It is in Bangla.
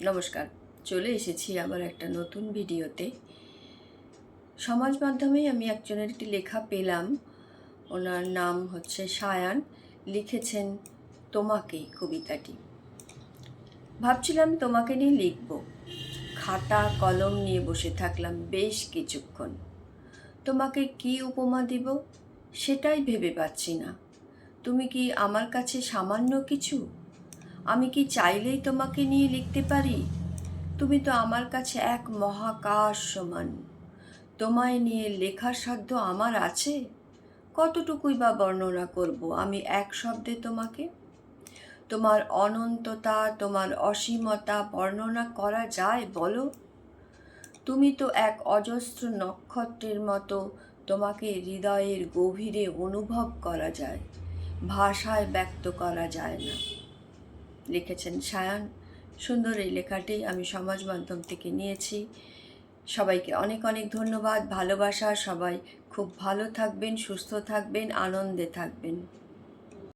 নমস্কার, চলে এসেছি আবার একটা নতুন ভিডিওতে। সমাজ মাধ্যমেই আমি একজনের একটি লেখা পেলাম। ওনার নাম হচ্ছে সায়ান। লিখেছেন তোমাকে কবিতাটি। ভাবছিলাম তোমাকে নিয়ে লিখব। খাতা কলম নিয়ে বসে থাকলাম বেশ কিছুক্ষণ। তোমাকে কি উপমা দিব সেটাই ভেবে পাচ্ছি না। তুমি কি আমার কাছে সামান্য কিছু? আমি কি চাইলেই তোমাকে নিয়ে লিখতে পারি? তুমি তো আমার কাছে এক মহাকাশ সমান। তোমায় নিয়ে লেখার সাধ্য আমার আছে? কতটুকুই বা বর্ণনা করব আমি এক শব্দে তোমাকে? তোমার অনন্ততা, তোমার অসীমতা বর্ণনা করা যায় বলো? তুমি তো এক অজস্র নক্ষত্রের মতো। তোমাকে হৃদয়ের গভীরে অনুভব করা যায়, ভাষায় ব্যক্ত করা যায় না। লিখেছেন সায়ান। সুন্দর এই লেখাটি আমি সমাজ মাধ্যম থেকে নিয়েছি। সবাইকে অনেক অনেক ধন্যবাদ, ভালোবাসা। সবাই খুব ভালো থাকবেন, সুস্থ থাকবেন, আনন্দে থাকবেন।